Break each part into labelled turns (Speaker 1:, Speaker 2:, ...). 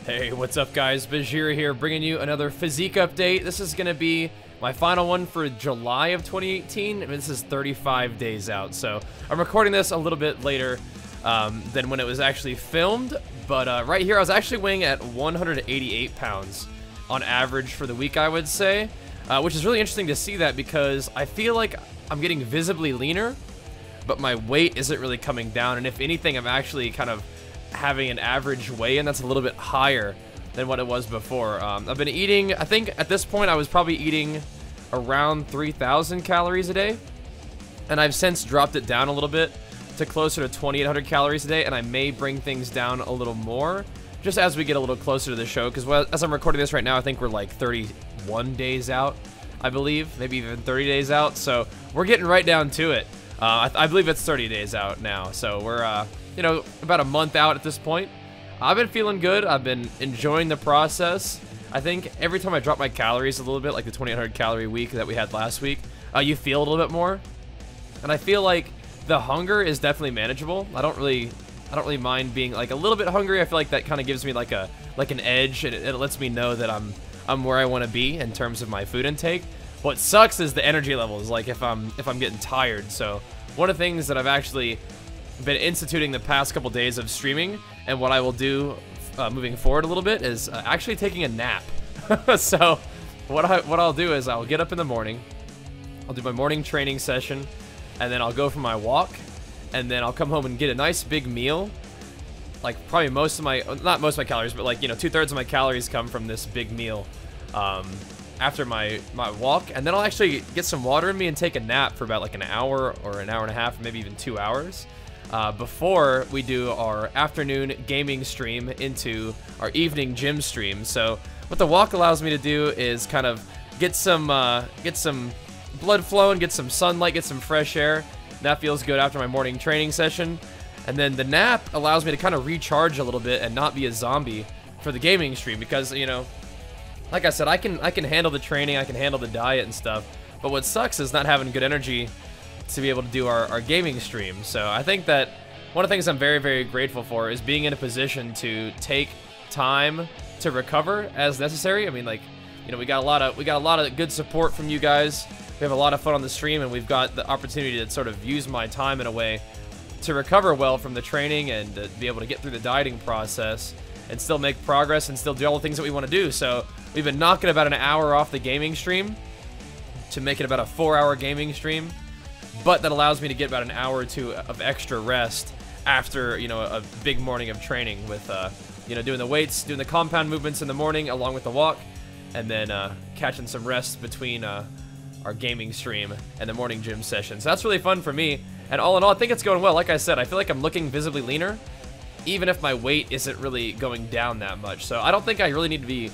Speaker 1: Hey, what's up guys? Bajheera here, bringing you another Physique update. This is going to be my final one for July of 2018, and this is 35 days out. So I'm recording this a little bit later than when it was actually filmed, but right here I was actually weighing at 188 pounds on average for the week, I would say, which is really interesting to see that because I feel like I'm getting visibly leaner, but my weight isn't really coming down, and if anything, I'm actually kind of having an average weigh-in that's a little bit higher than what it was before. I've been eating, I think at this point I was probably eating around 3,000 calories a day, and I've since dropped it down a little bit to closer to 2,800 calories a day, and I may bring things down a little more just as we get a little closer to the show, because as I'm recording this right now, I think we're like 31 days out, I believe, maybe even 30 days out, so we're getting right down to it. I believe it's 30 days out now, so we're you know, about a month out at this point. I've been feeling good. I've been enjoying the process. I think every time I drop my calories a little bit, like the 2,800 calorie week that we had last week, you feel a little bit more. And I feel like the hunger is definitely manageable. I don't really mind being like a little bit hungry. I feel like that kind of gives me like an edge, and it lets me know that I'm where I want to be in terms of my food intake. What sucks is the energy levels, like if I'm getting tired. So one of the things that I've actually been instituting the past couple days of streaming, and what I will do moving forward a little bit, is actually taking a nap. So what I'll do is I'll get up in the morning, I'll do my morning training session, and then I'll go for my walk, and then I'll come home and get a nice big meal. Like probably most of my, not most of my calories, but like, you know, 2/3 of my calories come from this big meal after my walk, and then I'll actually get some water in me and take a nap for about like an hour or an hour and a half, maybe even 2 hours. Before we do our afternoon gaming stream into our evening gym stream. So what the walk allows me to do is kind of get some blood flowing, get some sunlight, get some fresh air. That feels good after my morning training session. And then the nap allows me to kind of recharge a little bit and not be a zombie for the gaming stream, because, you know, like I said, I can handle the training, I can handle the diet and stuff, but what sucks is not having good energy to be able to do our gaming stream. So I think that one of the things I'm very, very grateful for is being in a position to take time to recover as necessary. I mean, like, you know, we got a lot of good support from you guys. We have a lot of fun on the stream, and we've got the opportunity to sort of use my time in a way to recover well from the training and to be able to get through the dieting process and still make progress and still do all the things that we want to do. So we've been knocking about an hour off the gaming stream to make it about a 4-hour gaming stream. But that allows me to get about an hour or two of extra rest after, you know, a big morning of training with, you know, doing the weights, doing the compound movements in the morning along with the walk, and then catching some rest between our gaming stream and the morning gym session. So that's really fun for me. And all in all, I think it's going well. Like I said, I feel like I'm looking visibly leaner, even if my weight isn't really going down that much. So I don't think I really need to be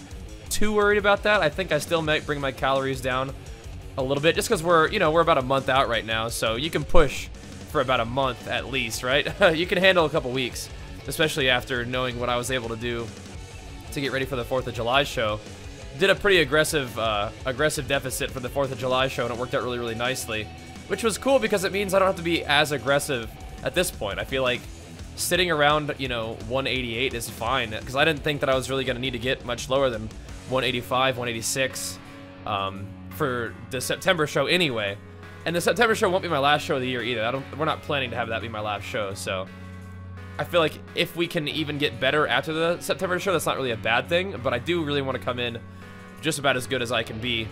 Speaker 1: too worried about that. I think I still might bring my calories down a little bit, just because we're about a month out right now, so you can push for about a month at least, right? You can handle a couple weeks, especially after knowing what I was able to do to get ready for the 4th of July show. Did a pretty aggressive deficit for the 4th of July show, and it worked out really, really nicely, which was cool because it means I don't have to be as aggressive at this point. I feel like sitting around, you know, 188 is fine, because I didn't think that I was really going to need to get much lower than 185, 186 for the September show anyway. And the September show won't be my last show of the year either. We're not planning to have that be my last show, so I feel like if we can even get better after the September show, that's not really a bad thing, but I do really want to come in just about as good as I can be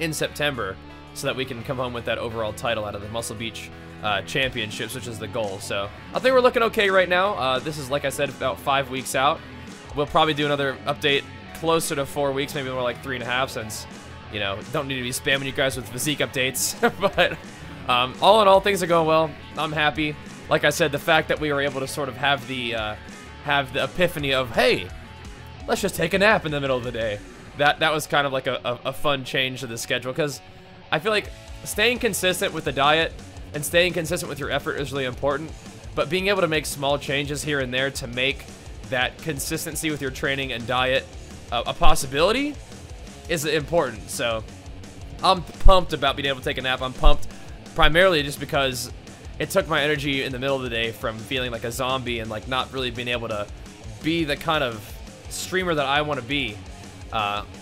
Speaker 1: in September so that we can come home with that overall title out of the Muscle Beach Championships, which is the goal. So I think we're looking okay right now. This is, like I said, about 5 weeks out. We'll probably do another update closer to 4 weeks, maybe more like 3.5, since, you know, don't need to be spamming you guys with physique updates. But all in all, things are going well. I'm happy. Like I said, the fact that we were able to sort of have the epiphany of, hey, let's just take a nap in the middle of the day. That was kind of like a fun change to the schedule, because I feel like staying consistent with the diet and staying consistent with your effort is really important, but being able to make small changes here and there to make that consistency with your training and diet a possibility is important. So I'm pumped about being able to take a nap. I'm pumped primarily just because it took my energy in the middle of the day from feeling like a zombie and like not really being able to be the kind of streamer that I want to be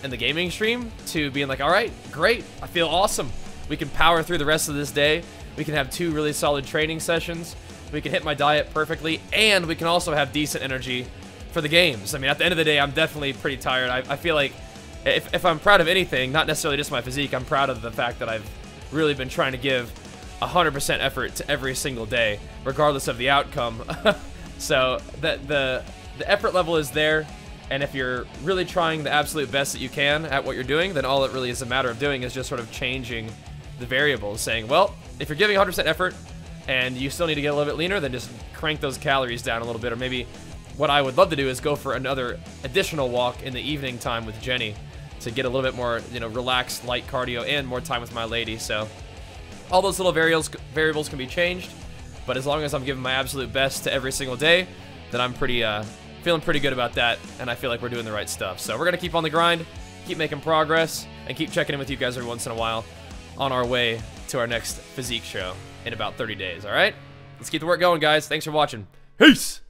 Speaker 1: in the gaming stream, to being like, all right, great, I feel awesome. We can power through the rest of this day. We can have 2 really solid training sessions. We can hit my diet perfectly, and we can also have decent energy for the games. I mean, at the end of the day, I'm definitely pretty tired. I feel like if I'm proud of anything, not necessarily just my physique, I'm proud of the fact that I've really been trying to give 100% effort to every single day, regardless of the outcome. So the effort level is there, and if you're really trying the absolute best that you can at what you're doing, then all it really is a matter of doing is just sort of changing the variables, saying, well, if you're giving 100% effort and you still need to get a little bit leaner, then just crank those calories down a little bit. Or maybe what I would love to do is go for another additional walk in the evening time with Jenny to get a little bit more, you know, relaxed, light cardio and more time with my lady. So all those little variables can be changed, but as long as I'm giving my absolute best to every single day, then I'm pretty feeling pretty good about that, and I feel like we're doing the right stuff. So we're gonna keep on the grind, keep making progress, and keep checking in with you guys every once in a while on our way to our next physique show in about 30 days. All right, let's keep the work going, guys. Thanks for watching. Peace.